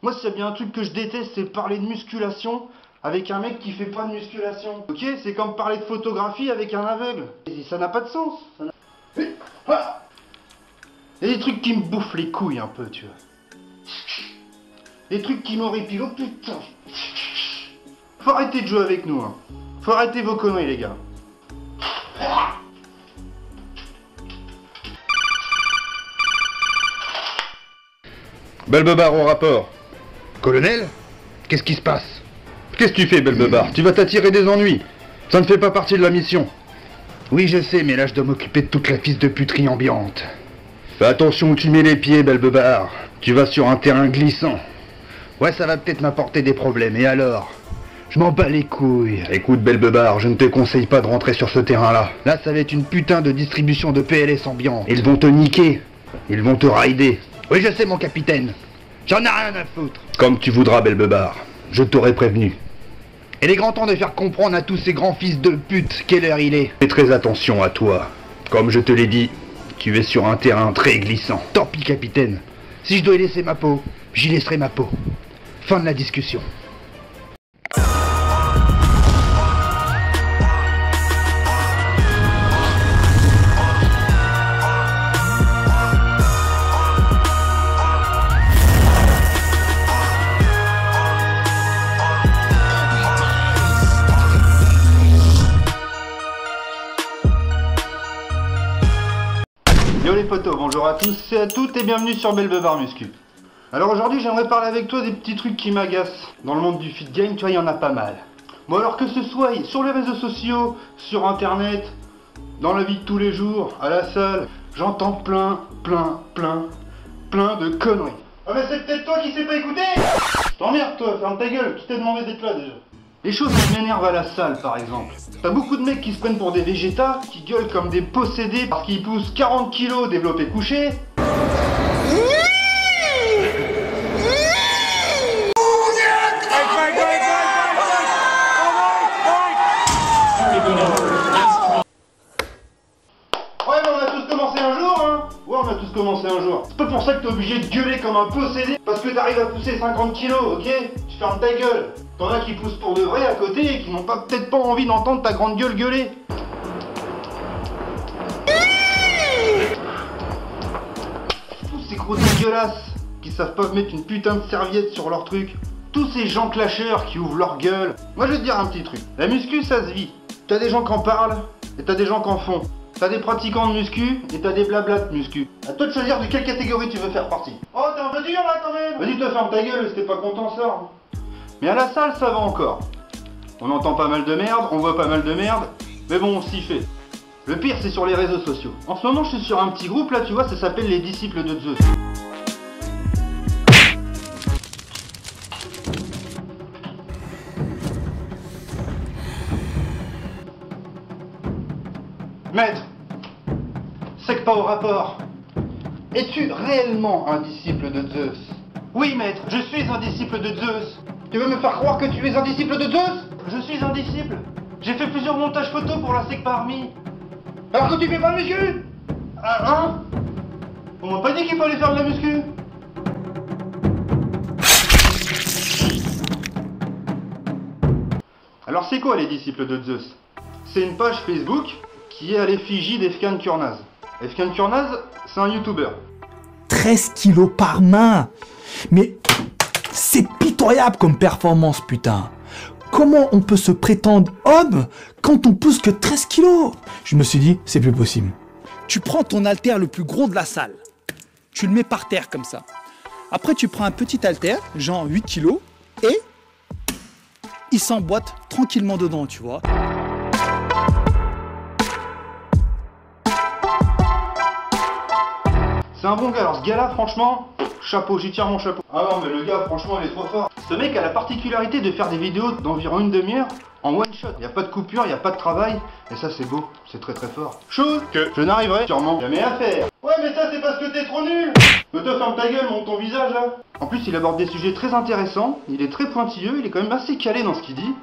Moi, s'il y a bien un truc que je déteste, c'est parler de musculation avec un mec qui fait pas de musculation. Ok, c'est comme parler de photographie avec un aveugle. Et ça n'a pas de sens. Il y a des trucs qui me bouffent les couilles un peu, tu vois. Des trucs qui m'horripilent. Oh putain. Faut arrêter de jouer avec nous, hein. Faut arrêter vos conneries, les gars. Belbebar au rapport. Colonel? Qu'est-ce qui se passe? Qu'est-ce que tu fais, Belbebar? Tu vas t'attirer des ennuis. Ça ne fait pas partie de la mission. Oui, je sais, mais là je dois m'occuper de toute la fils de puterie ambiante. Fais attention où tu mets les pieds, Belbebar. Tu vas sur un terrain glissant. Ouais, ça va peut-être m'apporter des problèmes, et alors? Je m'en bats les couilles. Écoute, Belbebar, je ne te conseille pas de rentrer sur ce terrain-là. Là, ça va être une putain de distribution de PLS ambiante. Ils vont te niquer. Ils vont te rider. Oui, je sais, mon capitaine. J'en ai rien à foutre. Comme tu voudras, Belbebar. Je t'aurais prévenu. Il est grand temps de faire comprendre à tous ces grands fils de pute quelle heure il est. Fais très attention à toi. Comme je te l'ai dit, tu es sur un terrain très glissant. Tant pis, capitaine. Si je dois y laisser ma peau, j'y laisserai ma peau. Fin de la discussion. Yo les potos, bonjour à tous et à toutes et bienvenue sur Belbebar Muscu. Alors aujourd'hui j'aimerais parler avec toi des petits trucs qui m'agacent. Dans le monde du fit game, tu vois, il y en a pas mal. Bon, alors que ce soit sur les réseaux sociaux, sur internet, dans la vie de tous les jours, à la salle, j'entends plein de conneries. Ah mais c'est peut-être toi qui sais pas écouter. T'emmerdes toi, ferme ta gueule, qui t'a demandé d'être là déjà? Les choses qui m'énervent à la salle par exemple. T'as beaucoup de mecs qui se prennent pour des végétas, qui gueulent comme des possédés parce qu'ils poussent 40 kilos développés couchés. Ouais mais on a tous commencé un jour, hein. Ouais, on a tous commencé un jour. C'est pas pour ça que t'es obligé de gueuler comme un possédé parce que t'arrives à pousser 50 kilos, ok? Tu fermes ta gueule. T'en as qui poussent pour de vrai à côté et qui n'ont peut-être pas envie d'entendre ta grande gueule gueuler. Tous ces gros dégueulasses qui savent pas mettre une putain de serviette sur leur truc. Tous ces gens clasheurs qui ouvrent leur gueule. Moi je vais te dire un petit truc. La muscu ça se vit. T'as des gens qui en parlent et t'as des gens qui en font. T'as des pratiquants de muscu et t'as des blablas de muscu. À toi de choisir de quelle catégorie tu veux faire partie. Oh t'es un peu dur là quand même. Vas-y toi ferme ta gueule, si t'es pas content sors. Mais à la salle ça va encore. On entend pas mal de merde, on voit pas mal de merde, mais bon on s'y fait. Le pire c'est sur les réseaux sociaux. En ce moment je suis sur un petit groupe là tu vois, ça s'appelle les disciples de Zeus. Maître, c'est que pas au rapport. Es-tu réellement un disciple de Zeus? Oui maître, je suis un disciple de Zeus. Tu veux me faire croire que tu es un disciple de Zeus? Je suis un disciple. J'ai fait plusieurs montages photos pour la Secpa Army. Alors que tu fais pas de muscu? Ah, hein? On m'a pas dit qu'il fallait faire de la muscu. Alors c'est quoi les disciples de Zeus? C'est une page Facebook qui est à l'effigie d'Efkan Kurnaz. Efkan Kurnaz, c'est un youtubeur. 13 kilos par main. Mais c'est pitoyable comme performance, putain. Comment on peut se prétendre homme quand on pousse que 13 kilos? Je me suis dit, c'est plus possible. Tu prends ton haltère le plus gros de la salle. Tu le mets par terre comme ça. Après, tu prends un petit haltère, genre 8 kilos, et il s'emboîte tranquillement dedans, tu vois. C'est un bon gars, alors ce gars-là, franchement, chapeau, j'y tire mon chapeau. Ah non, mais le gars, franchement, il est trop fort. Ce mec a la particularité de faire des vidéos d'environ une demi-heure en one shot. Il n'y a pas de coupure, il n'y a pas de travail, et ça c'est beau, c'est très fort. Chose que je n'arriverai sûrement jamais à faire. Ouais, mais ça c'est parce que t'es trop nul. Mais toi, ferme ta gueule, monte ton visage là. En plus, il aborde des sujets très intéressants, il est très pointilleux, il est quand même assez calé dans ce qu'il dit.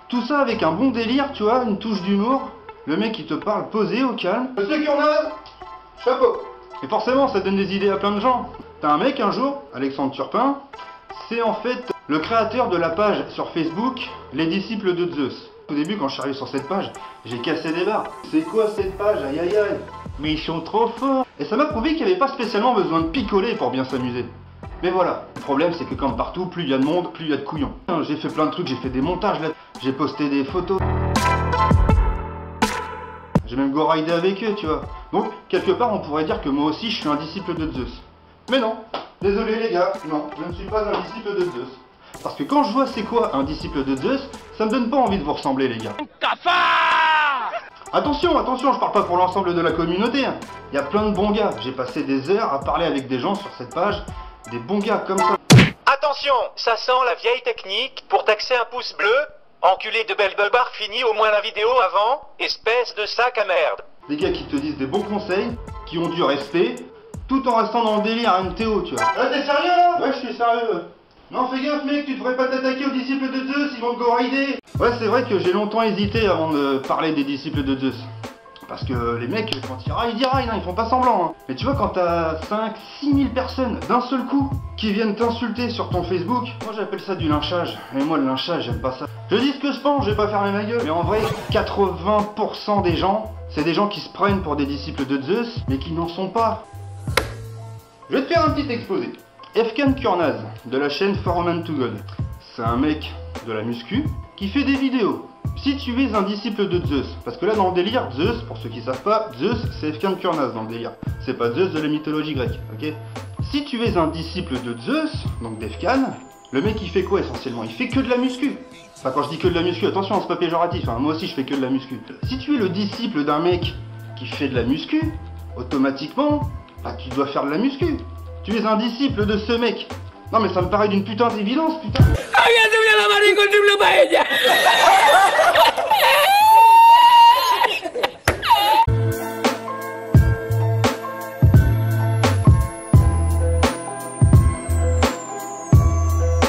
Tout ça avec un bon délire, tu vois, une touche d'humour. Le mec il te parle posé, au calme. Monsieur Kurnaz, chapeau. Et forcément, ça donne des idées à plein de gens. T'as un mec un jour, Alexandre Turpin, C'est en fait le créateur de la page sur Facebook, les disciples de Zeus. Au début, quand je suis arrivé sur cette page, j'ai cassé des barres. C'est quoi cette page? Aïe aïe aïe. Mais ils sont trop forts. Et ça m'a prouvé qu'il n'y avait pas spécialement besoin de picoler pour bien s'amuser. Mais voilà, le problème c'est que comme partout, plus il y a de monde, plus il y a de couillons. J'ai fait plein de trucs, j'ai fait des montages là, j'ai posté des photos. J'ai même go rider avec eux, tu vois. Donc, quelque part, on pourrait dire que moi aussi, je suis un disciple de Zeus. Mais non, désolé les gars, non, je ne suis pas un disciple de Zeus. Parce que quand je vois c'est quoi un disciple de Zeus, ça me donne pas envie de vous ressembler les gars. Attention, attention, je parle pas pour l'ensemble de la communauté. Hein. Il y a plein de bons gars, j'ai passé des heures à parler avec des gens sur cette page, des bons gars comme ça. Attention, ça sent la vieille technique pour taxer un pouce bleu. Enculé de Belbebar, fini au moins la vidéo avant, espèce de sac à merde. Des gars qui te disent des bons conseils, qui ont du respect, tout en restant dans le délire MTO, tu vois. Ah, t'es sérieux là? Ouais, je suis sérieux. Non, fais gaffe mec, tu devrais pas t'attaquer aux disciples de Zeus, ils vont te go rider. Ouais, c'est vrai que j'ai longtemps hésité avant de parler des disciples de Zeus. Parce que les mecs, quand ils raillent, hein, ils font pas semblant. Hein. Mais tu vois, quand t'as 5-6 000 personnes d'un seul coup qui viennent t'insulter sur ton Facebook, moi j'appelle ça du lynchage. Et moi, le lynchage, j'aime pas ça. Je dis ce que je pense, je vais pas fermer ma gueule. Mais en vrai, 80% des gens, c'est des gens qui se prennent pour des disciples de Zeus, mais qui n'en sont pas. Je vais te faire un petit exposé. Efkan Kurnaz, de la chaîne For Man to God. C'est un mec de la muscu qui fait des vidéos. Si tu es un disciple de Zeus, parce que là dans le délire, Zeus, pour ceux qui savent pas, Zeus c'est Efkan Kurnaz dans le délire. C'est pas Zeus de la mythologie grecque, ok? Si tu es un disciple de Zeus, donc d'Efkan, le mec il fait quoi essentiellement? Il fait que de la muscu. Enfin quand je dis que de la muscu, attention, c'est pas péjoratif, hein. Moi aussi je fais que de la muscu. Si tu es le disciple d'un mec qui fait de la muscu, automatiquement, bah, tu dois faire de la muscu. Tu es un disciple de ce mec. Non mais ça me paraît d'une putain d'évidence, putain.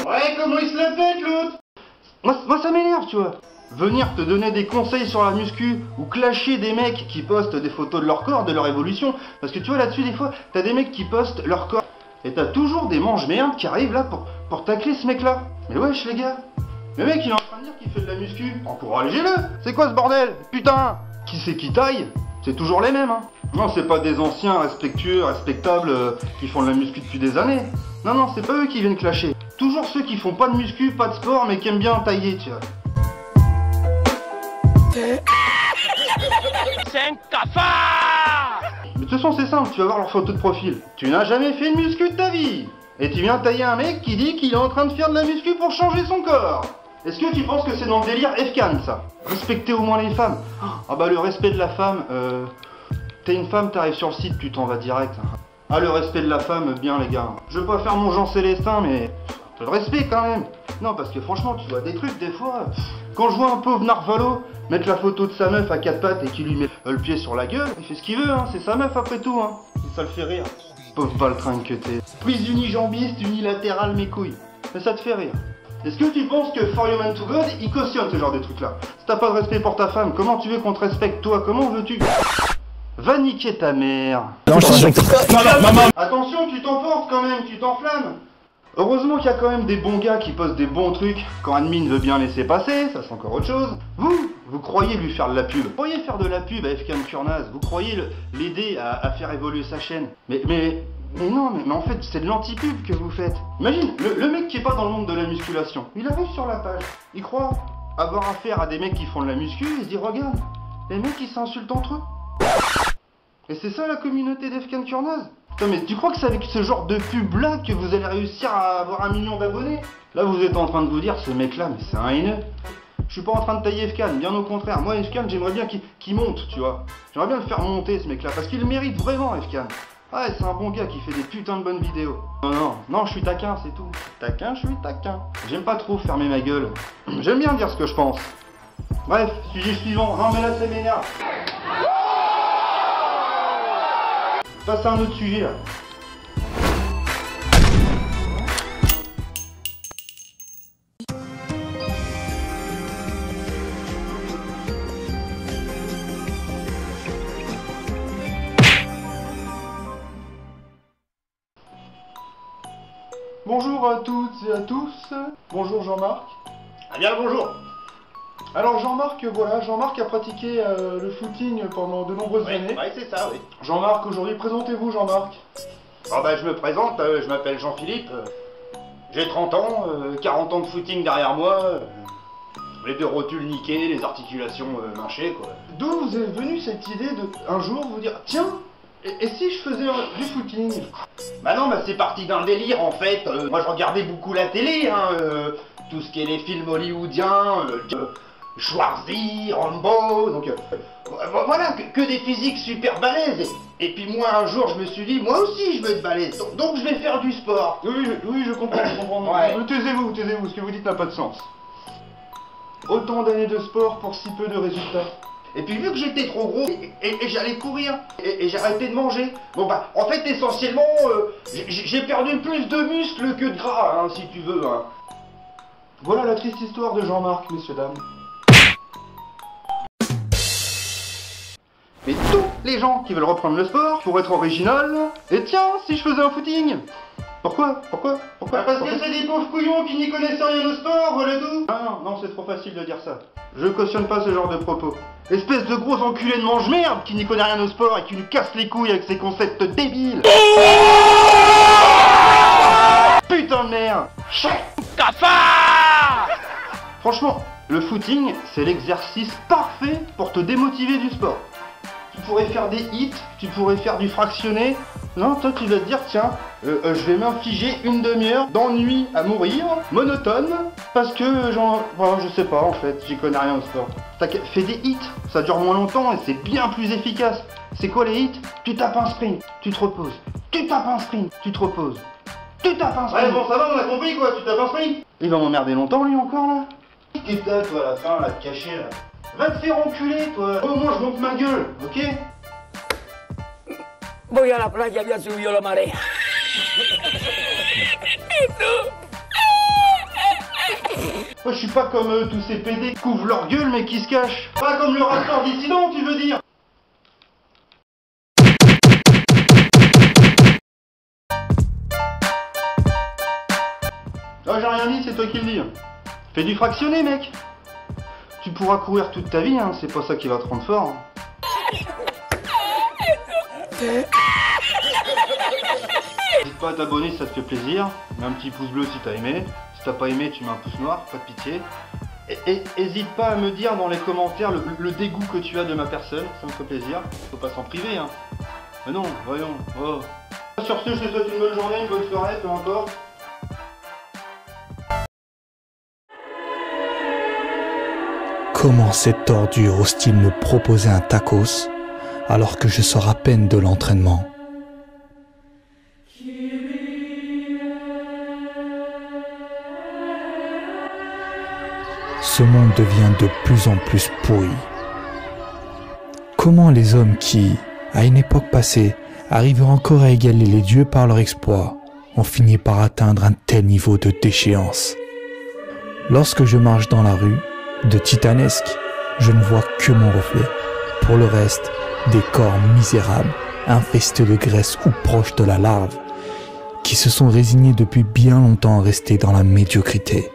Ouais, comment il se la pète l'autre? Moi ça m'énerve, tu vois. Venir te donner des conseils sur la muscu ou clasher des mecs qui postent des photos de leur corps, de leur évolution. Parce que tu vois là-dessus des fois, t'as des mecs qui postent leur corps. Et t'as toujours des manches merdes qui arrivent là pour tacler ce mec-là. Mais wesh les gars, le mec il est en train de dire qu'il fait de la muscu. Encouragez-le. C'est quoi ce bordel? Putain. Qui c'est qui taille? C'est toujours les mêmes, hein. Non, c'est pas des anciens respectueux, respectables qui font de la muscu depuis des années. Non, non, c'est pas eux qui viennent clasher. Toujours ceux qui font pas de muscu, pas de sport, mais qui aiment bien tailler, tu vois. C'est un cafard! Mais de toute façon, c'est simple, tu vas voir leur photo de profil. Tu n'as jamais fait de muscu de ta vie. Et tu viens tailler un mec qui dit qu'il est en train de faire de la muscu pour changer son corps. Est-ce que tu penses que c'est dans le délire Efkan, ça? Respecter au moins les femmes. Ah bah le respect de la femme, t'es une femme, t'arrives sur le site, tu t'en vas direct. Ah le respect de la femme, bien les gars. Je veux pas faire mon Jean Célestin, mais un peu de respect quand même. Non parce que franchement, tu vois des trucs des fois. Quand je vois un pauvre Narvalo mettre la photo de sa meuf à quatre pattes et qu'il lui met le pied sur la gueule, il fait ce qu'il veut, hein. C'est sa meuf après tout, hein. Et ça le fait rire. Pauvre baltringue que t'es. Prise unijambiste, unilatérale mes couilles. Mais ça te fait rire. Est-ce que tu penses que For Man to God, il cautionne ce genre de trucs là? Si t'as pas de respect pour ta femme, comment tu veux qu'on te respecte toi? Comment veux-tu? Va niquer ta mère. Attention, tu t'emportes quand même, tu t'enflammes. Heureusement qu'il y a quand même des bons gars qui postent des bons trucs quand admin veut bien laisser passer, ça c'est encore autre chose. Vous croyez lui faire de la pub? Vous croyez faire de la pub à Efkan Kurnaz? Vous croyez l'aider à faire évoluer sa chaîne? Mais non, mais en fait c'est de l'anti-pub que vous faites. Imagine, le mec qui est pas dans le monde de la musculation, il arrive sur la page, il croit avoir affaire à des mecs qui font de la muscu, il se dit regarde, les mecs ils s'insultent entre eux. Et c'est ça la communauté d'Efkan Kurnaz? Putain mais tu crois que c'est avec ce genre de pub là que vous allez réussir à avoir 1 million d'abonnés? Là vous êtes en train de vous dire ce mec là mais c'est un haineux. Je suis pas en train de tailler Efkan, bien au contraire. Moi Efkan j'aimerais bien qu'il monte, tu vois. J'aimerais bien le faire monter ce mec là parce qu'il le mérite vraiment Efkan. Ouais c'est un bon gars qui fait des putains de bonnes vidéos. Non je suis taquin c'est tout. Taquin, je suis taquin. J'aime pas trop fermer ma gueule. J'aime bien dire ce que je pense. Bref, sujet suivant. Non mais là ça m'énerve. Passe à un autre sujet là. bonjour à toutes et à tous. Bonjour Jean-Marc. Ah bien, bonjour. Alors Jean-Marc, voilà, Jean-Marc a pratiqué le footing pendant de nombreuses années. Oui, c'est ça, oui. Jean-Marc, aujourd'hui, présentez-vous Jean-Marc. Ah bah, je me présente, je m'appelle Jean-Philippe. J'ai 30 ans, 40 ans de footing derrière moi. Les deux rotules niquées, les articulations minchées, quoi. D'où vous est venue cette idée de, un jour, vous dire, tiens, et si je faisais du footing? Bah non, bah c'est parti d'un délire, en fait. Moi, je regardais beaucoup la télé, hein, tout ce qui est les films hollywoodiens, Schwarzy, Rambo, donc voilà, que des physiques super balèzes. Et puis moi, un jour, je me suis dit, moi aussi, je veux être balèze, donc je vais faire du sport. Oui, je comprends, je comprends. Ouais. Taisez-vous, ce que vous dites n'a pas de sens. Autant d'années de sport pour si peu de résultats. Et puis vu que j'étais trop gros, et j'allais courir, et j'arrêtais de manger, bon bah, en fait, essentiellement, j'ai perdu plus de muscles que de gras, hein, si tu veux, hein. Voilà la triste histoire de Jean-Marc, messieurs, dames. Mais tous les gens qui veulent reprendre le sport, Pour être original, et tiens, si je faisais un footing? Pourquoi? parce que c'est des pauvres couillons qui n'y connaissent rien au sport, voilà tout. Non, c'est trop facile de dire ça. Je cautionne pas ce genre de propos. Espèce de gros enculé de mange-merde qui n'y connaît rien au sport et qui nous casse les couilles avec ses concepts débiles. Putain de merde. Franchement, le footing, c'est l'exercice parfait pour te démotiver du sport. Tu pourrais faire des hits, tu pourrais faire du fractionné. Non, toi tu vas te dire, tiens, je vais m'infliger une demi-heure d'ennui à mourir, monotone, parce que voilà, je sais pas en fait, j'y connais rien au sport. Fais des hits, ça dure moins longtemps et c'est bien plus efficace. C'est quoi les hits? Tu tapes un sprint, tu te reposes. Tu tapes un sprint, tu te reposes. Tu tapes un sprint. Ouais, bon, ça va, on a compris, quoi, tu tapes un sprint. Il va m'emmerder longtemps lui encore là. Qu'est-ce que t'as, toi, à la fin, là, de cacher, là? Va te faire enculer toi. Au moins je monte ma gueule, ok? Voy a la playa, había subido la marea. Moi je suis pas comme tous ces PD qui couvrent leur gueule mais qui se cachent. Pas comme le rappeur dissident, tu veux dire? Oh, j'ai rien dit, c'est toi qui le dis. Fais du fractionné, mec. Tu pourras courir toute ta vie, hein, c'est pas ça qui va te rendre fort. Hein. N'hésite pas à t'abonner si ça te fait plaisir. Mets un petit pouce bleu si t'as aimé. Si t'as pas aimé, tu mets un pouce noir, pas de pitié. Et hésite pas à me dire dans les commentaires le dégoût que tu as de ma personne, ça me fait plaisir. Faut pas s'en priver, hein. Mais non, voyons. Oh. Sur ce, je te souhaite une bonne journée, une bonne soirée, peu importe. Comment cette ordure ose-t-il me proposer un tacos alors que je sors à peine de l'entraînement? Ce monde devient de plus en plus pourri. Comment les hommes qui, à une époque passée, arrivaient encore à égaler les dieux par leur exploit, ont fini par atteindre un tel niveau de déchéance? Lorsque je marche dans la rue, de titanesque, je ne vois que mon reflet. Pour le reste, des corps misérables, infestés de graisse ou proches de la larve, qui se sont résignés depuis bien longtemps à rester dans la médiocrité.